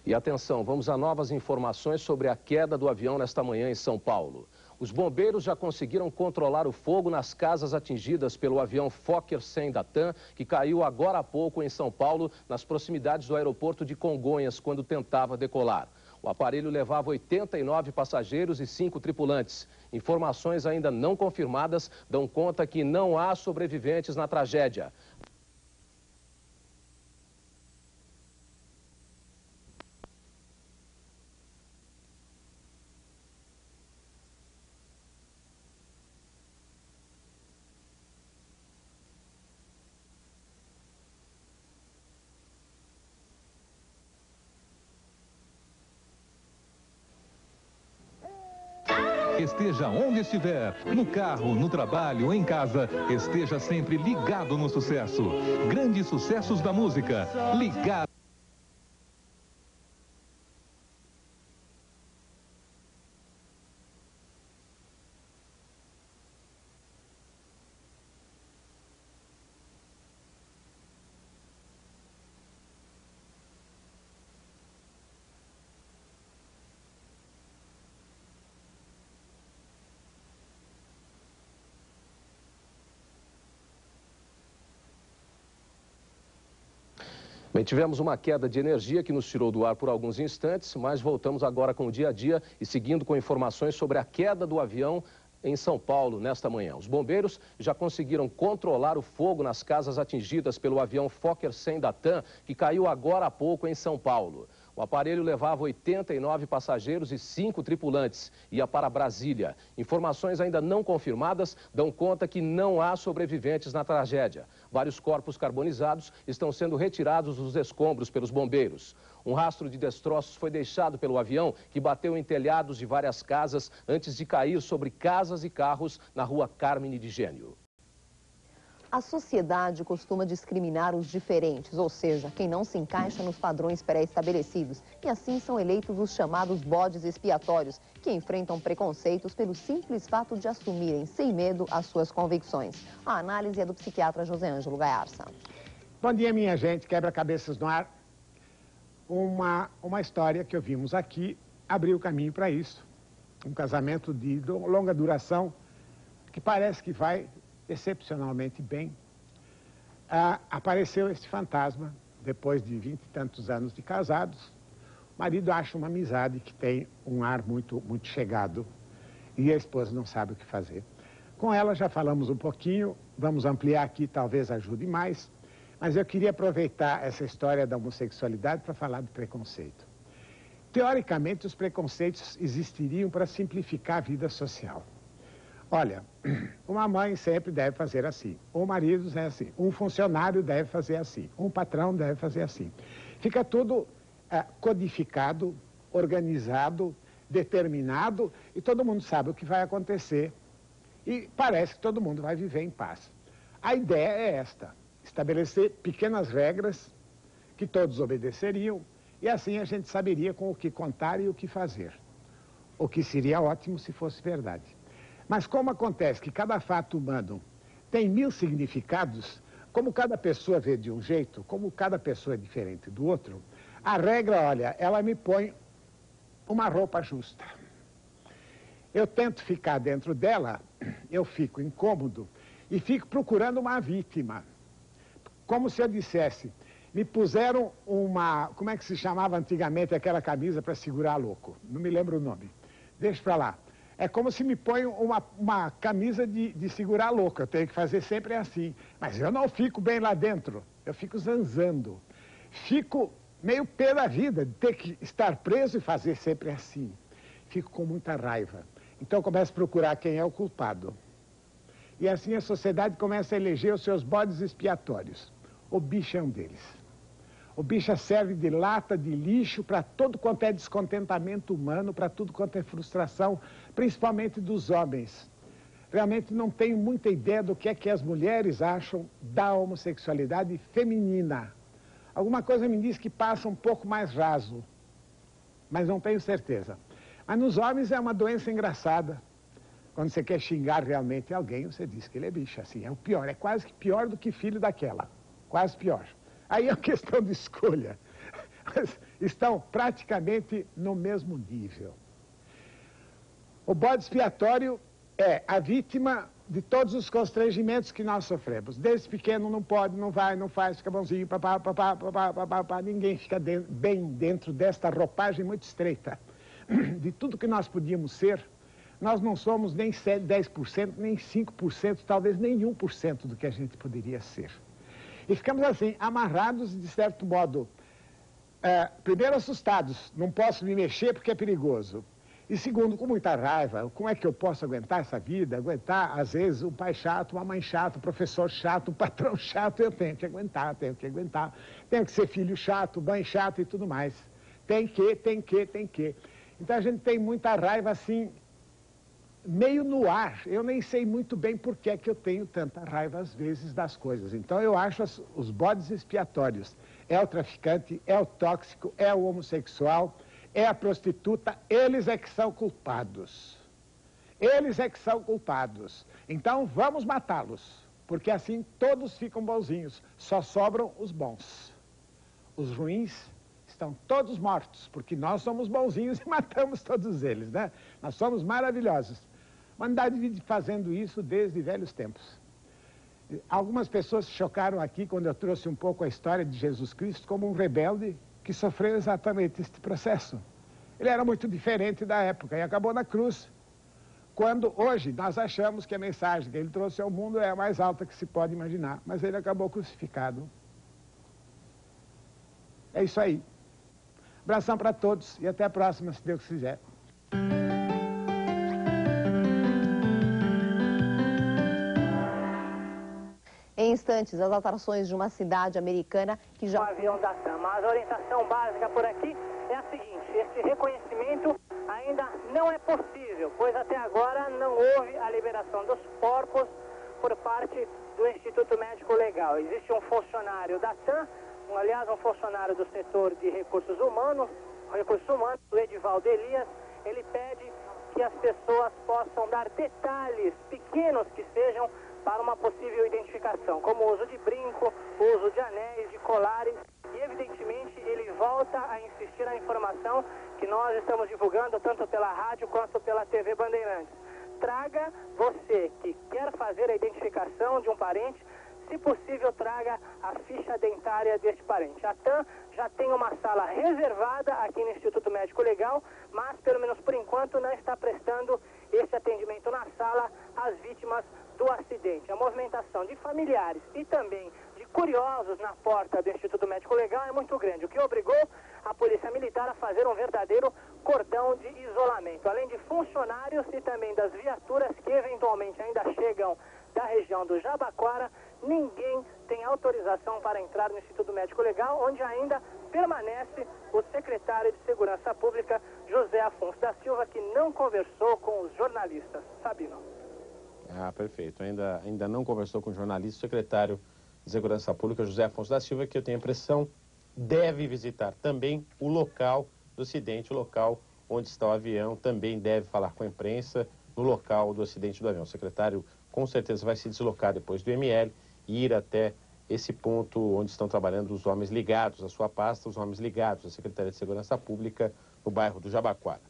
E atenção, vamos a novas informações sobre a queda do avião nesta manhã em São Paulo. Os bombeiros já conseguiram controlar o fogo nas casas atingidas pelo avião Fokker 100 da TAM, que caiu agora há pouco em São Paulo, nas proximidades do aeroporto de Congonhas, quando tentava decolar. O aparelho levava 89 passageiros e 5 tripulantes. Informações ainda não confirmadas dão conta que não há sobreviventes na tragédia. Esteja onde estiver, no carro, no trabalho, em casa, esteja sempre ligado no sucesso. Grandes sucessos da música. Ligado. Bem, tivemos uma queda de energia que nos tirou do ar por alguns instantes, mas voltamos agora com o dia a dia e seguindo com informações sobre a queda do avião em São Paulo nesta manhã. Os bombeiros já conseguiram controlar o fogo nas casas atingidas pelo avião Fokker 100 da TAM, que caiu agora há pouco em São Paulo. O aparelho levava 89 passageiros e 5 tripulantes. Ia para Brasília. Informações ainda não confirmadas dão conta que não há sobreviventes na tragédia. Vários corpos carbonizados estão sendo retirados dos escombros pelos bombeiros. Um rastro de destroços foi deixado pelo avião, que bateu em telhados de várias casas antes de cair sobre casas e carros na rua Carmine de Gênio. A sociedade costuma discriminar os diferentes, ou seja, quem não se encaixa nos padrões pré-estabelecidos. E assim são eleitos os chamados bodes expiatórios, que enfrentam preconceitos pelo simples fato de assumirem sem medo as suas convicções. A análise é do psiquiatra José Ângelo Gaiarsa. Bom dia, minha gente. Quebra-cabeças no ar. Uma história que ouvimos aqui abriu o caminho para isso. Um casamento de longa duração que parece que vai excepcionalmente bem. Apareceu esse fantasma depois de 20 e tantos anos de casados. O marido acha uma amizade que tem um ar muito chegado e a esposa não sabe o que fazer. Com ela já falamos um pouquinho, vamos ampliar aqui, talvez ajude mais. Mas eu queria aproveitar essa história da homossexualidade para falar de preconceito. Teoricamente, os preconceitos existiriam para simplificar a vida social. Olha, uma mãe sempre deve fazer assim, um marido é assim, um funcionário deve fazer assim, um patrão deve fazer assim. Fica tudo codificado, organizado, determinado e todo mundo sabe o que vai acontecer e parece que todo mundo vai viver em paz. A ideia é esta. Estabelecer pequenas regras que todos obedeceriam e assim a gente saberia com o que contar e o que fazer. O que seria ótimo se fosse verdade. Mas como acontece que cada fato humano tem 1000 significados, como cada pessoa vê de um jeito, como cada pessoa é diferente do outro, a regra, olha, ela me põe uma roupa justa. Eu tento ficar dentro dela, eu fico incômodo e fico procurando uma vítima. Como se eu dissesse, me puseram como é que se chamava antigamente aquela camisa para segurar louco? Não me lembro o nome. Deixa pra lá. É como se me põe uma camisa de segurar louco. Eu tenho que fazer sempre assim. Mas eu não fico bem lá dentro. Eu fico zanzando. Fico meio pé da vida de ter que estar preso e fazer sempre assim. Fico com muita raiva. Então eu começo a procurar quem é o culpado. E assim a sociedade começa a eleger os seus bodes expiatórios. O bicho é um deles. O bicho serve de lata de lixo para tudo quanto é descontentamento humano, para tudo quanto é frustração, principalmente dos homens. Realmente não tenho muita ideia do que é que as mulheres acham da homossexualidade feminina. Alguma coisa me diz que passa um pouco mais raso, mas não tenho certeza. Mas nos homens é uma doença engraçada. Quando você quer xingar realmente alguém, você diz que ele é bicho. Assim, é o pior, é quase que pior do que filho daquela. Quase pior. Aí é uma questão de escolha. Mas estão praticamente no mesmo nível. O bode expiatório é a vítima de todos os constrangimentos que nós sofremos. Desde pequeno não pode, não vai, não faz, fica bonzinho, papá. Ninguém fica bem dentro desta roupagem muito estreita. De tudo que nós podíamos ser, nós não somos nem 10%, nem 5%, talvez nem 1% do que a gente poderia ser. E ficamos assim, amarrados, de certo modo, primeiro assustados, não posso me mexer porque é perigoso. E segundo, com muita raiva, como é que eu posso aguentar essa vida? Aguentar, às vezes, um pai chato, uma mãe chata, um professor chato, um patrão chato, eu tenho que aguentar. Tenho que ser filho chato, mãe chata e tudo mais. Tem que. Então a gente tem muita raiva assim, meio no ar. Eu nem sei muito bem por que é que eu tenho tanta raiva às vezes das coisas. Então eu acho os bodes expiatórios. É o traficante, é o tóxico, é o homossexual, é a prostituta, eles é que são culpados. Eles é que são culpados. Então vamos matá-los, porque assim todos ficam bonzinhos. Só sobram os bons. Os ruins estão todos mortos, porque nós somos bonzinhos e matamos todos eles, né? Nós somos maravilhosos. A humanidade vive fazendo isso desde velhos tempos. Algumas pessoas se chocaram aqui quando eu trouxe um pouco a história de Jesus Cristo como um rebelde que sofreu exatamente este processo. Ele era muito diferente da época e acabou na cruz. Quando hoje nós achamos que a mensagem que ele trouxe ao mundo é a mais alta que se pode imaginar, mas ele acabou crucificado. É isso aí. Abração para todos e até a próxima, se Deus quiser. Em instantes, as atrações de uma cidade americana que já... O avião da TAM. Mas a orientação básica por aqui é a seguinte: este reconhecimento ainda não é possível, pois até agora não houve a liberação dos corpos por parte do Instituto Médico Legal. Existe um funcionário da TAM, aliás, um funcionário do setor de recursos humanos, o Edivaldo Elias. Ele pede que as pessoas possam dar detalhes pequenos que sejam para uma possível identificação, como o uso de brinco, o uso de anéis, de colares, e evidentemente ele volta a insistir na informação que nós estamos divulgando tanto pela rádio quanto pela TV Bandeirantes. Traga, você que quer fazer a identificação de um parente, se possível traga a ficha dentária deste parente. A TAM já tem uma sala reservada aqui no Instituto Médico Legal, mas pelo menos por enquanto não está prestando esse atendimento na sala às vítimas do acidente. A movimentação de familiares e também de curiosos na porta do Instituto Médico Legal é muito grande, o que obrigou a Polícia Militar a fazer um verdadeiro cordão de isolamento, além de funcionários e também das viaturas que eventualmente ainda chegam da região do Jabaquara. Ninguém tem autorização para entrar no Instituto Médico Legal, onde ainda permanece o secretário de Segurança Pública, José Afonso da Silva, que não conversou com os jornalistas. Sabino. Ah, perfeito. Ainda não conversou com o jornalista, o secretário de Segurança Pública, José Afonso da Silva, que eu tenho a impressão deve visitar também o local do acidente, o local onde está o avião, também deve falar com a imprensa no local do acidente do avião. O secretário com certeza vai se deslocar depois do ML e ir até esse ponto onde estão trabalhando os homens ligados à sua pasta, os homens ligados à Secretaria de Segurança Pública no bairro do Jabaquara.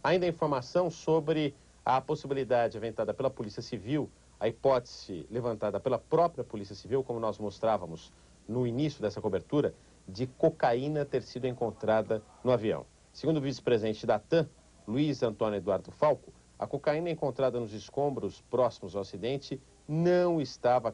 Ainda informação sobre a possibilidade aventada pela Polícia Civil, a hipótese levantada pela própria Polícia Civil, como nós mostrávamos no início dessa cobertura, de cocaína ter sido encontrada no avião. Segundo o vice-presidente da TAM, Luiz Antônio Eduardo Falco, a cocaína encontrada nos escombros próximos ao acidente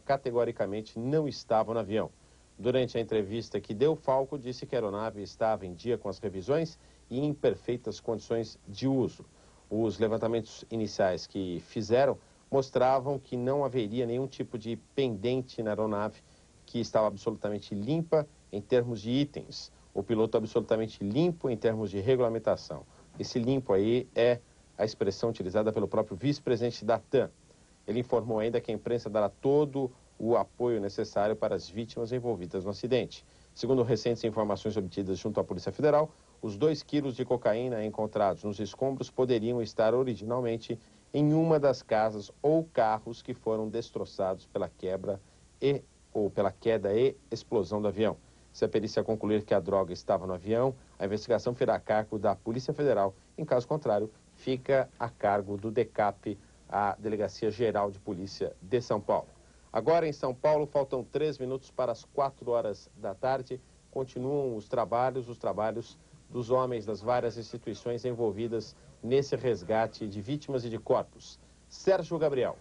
categoricamente não estava no avião. Durante a entrevista que deu, Falco disse que a aeronave estava em dia com as revisões e em perfeitas condições de uso. Os levantamentos iniciais que fizeram mostravam que não haveria nenhum tipo de pendente na aeronave, que estava absolutamente limpa em termos de itens. O piloto absolutamente limpo em termos de regulamentação. Esse limpo aí é a expressão utilizada pelo próprio vice-presidente da TAM. Ele informou ainda que a imprensa dará todo o apoio necessário para as vítimas envolvidas no acidente. Segundo recentes informações obtidas junto à Polícia Federal, os 2 quilos de cocaína encontrados nos escombros poderiam estar originalmente em uma das casas ou carros que foram destroçados pela queda e explosão do avião. Se a perícia concluir que a droga estava no avião, a investigação ficará a cargo da Polícia Federal. Em caso contrário, fica a cargo do DECAP, a Delegacia Geral de Polícia de São Paulo. Agora em São Paulo, faltam 3 minutos para as 4 horas da tarde. Continuam os trabalhos dos homens das várias instituições envolvidas nesse resgate de vítimas e de corpos. Sérgio Gabriel.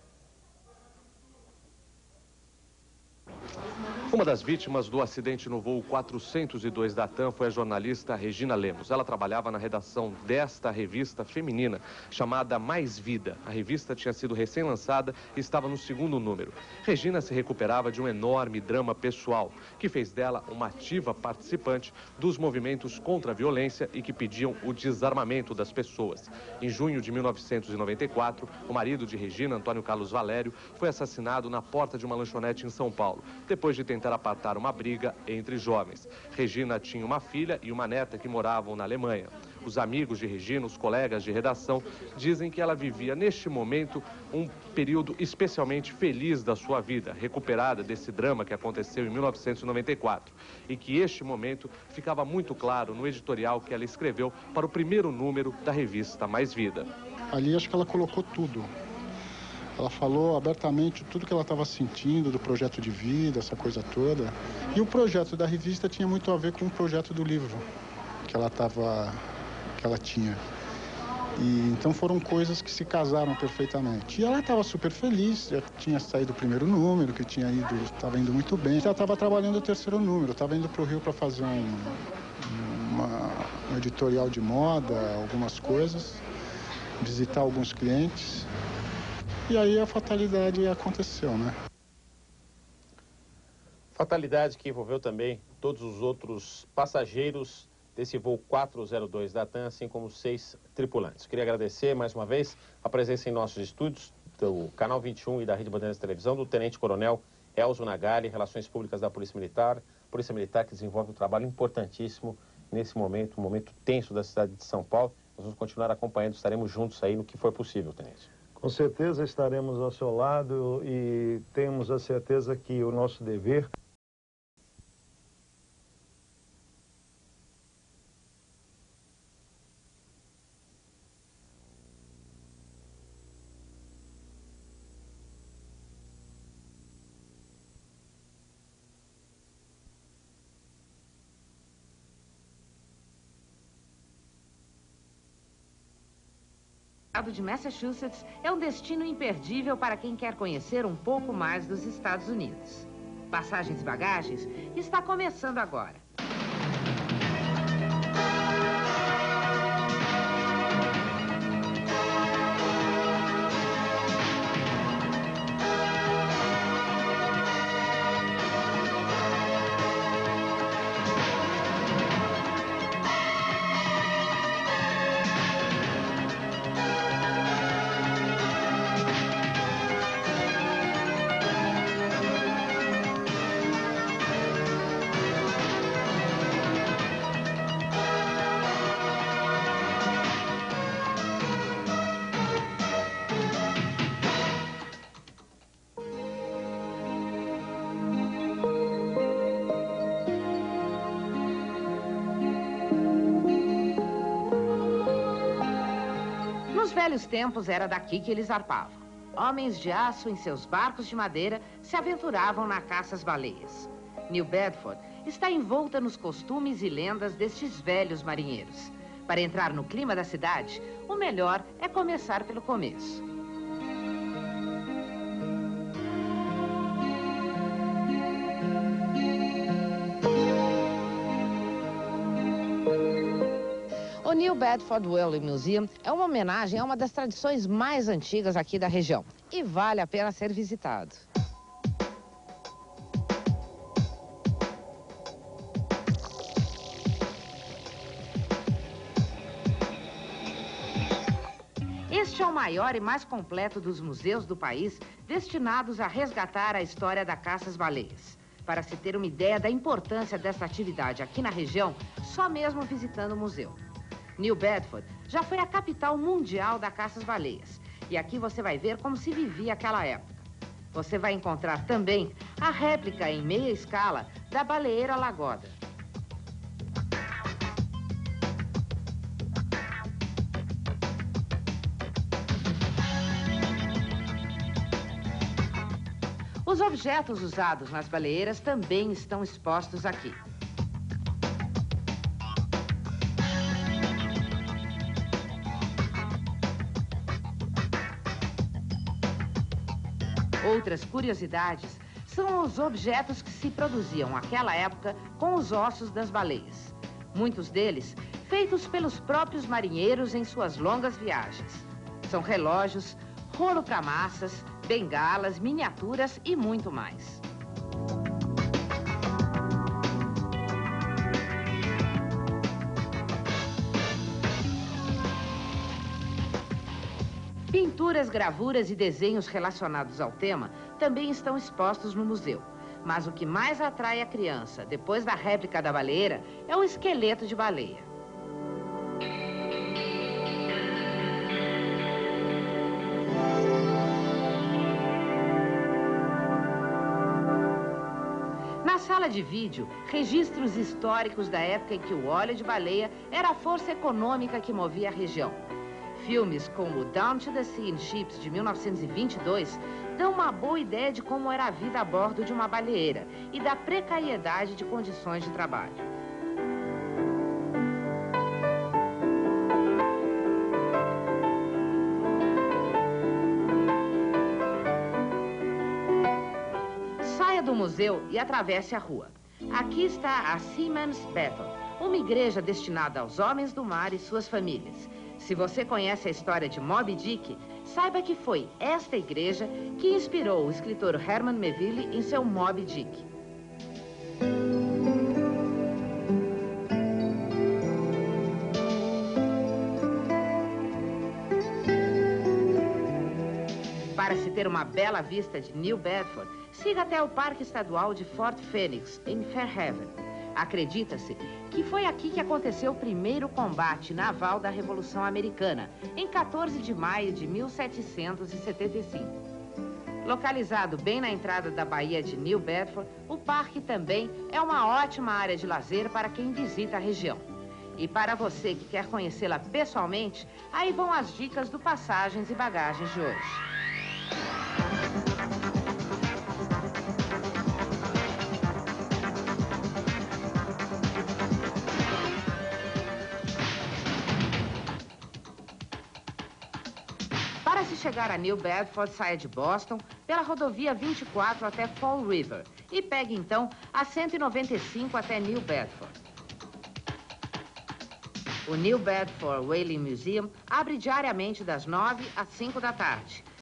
Uma das vítimas do acidente no voo 402 da TAM foi a jornalista Regina Lemos. Ela trabalhava na redação desta revista feminina chamada Mais Vida. A revista tinha sido recém-lançada e estava no 2º número. Regina se recuperava de um enorme drama pessoal, que fez dela uma ativa participante dos movimentos contra a violência e que pediam o desarmamento das pessoas. Em junho de 1994, o marido de Regina, Antônio Carlos Valério, foi assassinado na porta de uma lanchonete em São Paulo, depois de tentar apartar uma briga entre jovens. Regina tinha uma filha e uma neta que moravam na Alemanha. Os amigos de Regina, os colegas de redação, dizem que ela vivia neste momento um período especialmente feliz da sua vida, recuperada desse drama que aconteceu em 1994, e que este momento ficava muito claro no editorial que ela escreveu para o 1º número da revista Mais Vida. Ali acho que ela colocou tudo. Ela falou abertamente tudo que ela estava sentindo, do projeto de vida, essa coisa toda. E o projeto da revista tinha muito a ver com o projeto do livro que ela tinha. E então foram coisas que se casaram perfeitamente. E ela estava super feliz, já tinha saído o primeiro número, que estava indo muito bem. Já estava trabalhando o terceiro número, estava indo para o Rio para fazer um editorial de moda, algumas coisas, visitar alguns clientes. E aí a fatalidade aconteceu, né? Fatalidade que envolveu também todos os outros passageiros desse voo 402 da TAM, assim como 6 tripulantes. Queria agradecer mais uma vez a presença em nossos estúdios do Canal 21 e da Rede Bandeirantes de Televisão, do Tenente Coronel Elzo Nagari, Relações Públicas da Polícia Militar que desenvolve um trabalho importantíssimo nesse momento, um momento tenso da cidade de São Paulo. Nós vamos continuar acompanhando, estaremos juntos aí no que for possível, Tenente. Com certeza estaremos ao seu lado e temos a certeza que o nosso dever... O estado de Massachusetts é um destino imperdível para quem quer conhecer um pouco mais dos Estados Unidos. Passagens e Bagagens está começando agora. Nos velhos tempos era daqui que eles zarpavam. Homens de aço em seus barcos de madeira se aventuravam na caça às baleias. New Bedford está envolta nos costumes e lendas destes velhos marinheiros. Para entrar no clima da cidade, o melhor é começar pelo começo. O New Bedford Whaling Museum é uma homenagem a uma das tradições mais antigas aqui da região e vale a pena ser visitado. Este é o maior e mais completo dos museus do país destinados a resgatar a história da caça às baleias. Para se ter uma ideia da importância dessa atividade aqui na região, só mesmo visitando o museu. New Bedford já foi a capital mundial da caça às baleias. E aqui você vai ver como se vivia aquela época. Você vai encontrar também a réplica em meia escala da baleeira Lagoda. Os objetos usados nas baleeiras também estão expostos aqui. Outras curiosidades são os objetos que se produziam naquela época com os ossos das baleias. Muitos deles feitos pelos próprios marinheiros em suas longas viagens. São relógios, rolo para massas, bengalas, miniaturas e muito mais. Pinturas, gravuras e desenhos relacionados ao tema também estão expostos no museu. Mas o que mais atrai a criança, depois da réplica da baleeira, é o esqueleto de baleia. Na sala de vídeo, registros históricos da época em que o óleo de baleia era a força econômica que movia a região. Filmes como Down to the Sea in Ships, de 1922, dão uma boa ideia de como era a vida a bordo de uma baleeira e da precariedade de condições de trabalho. Saia do museu e atravesse a rua. Aqui está a Seamen's Bethel, uma igreja destinada aos homens do mar e suas famílias. Se você conhece a história de Moby Dick, saiba que foi esta igreja que inspirou o escritor Herman Melville em seu Moby Dick. Para se ter uma bela vista de New Bedford, siga até o Parque Estadual de Fort Phoenix, em Fairhaven. Acredita-se que foi aqui que aconteceu o primeiro combate naval da Revolução Americana, em 14 de maio de 1775. Localizado bem na entrada da Baía de New Bedford, o parque também é uma ótima área de lazer para quem visita a região. E para você que quer conhecê-la pessoalmente, aí vão as dicas do Passagens e Bagagens de hoje. Para se chegar a New Bedford, saia de Boston pela rodovia 24 até Fall River e pegue então a 195 até New Bedford. O New Bedford Whaling Museum abre diariamente das 9 às 5 da tarde.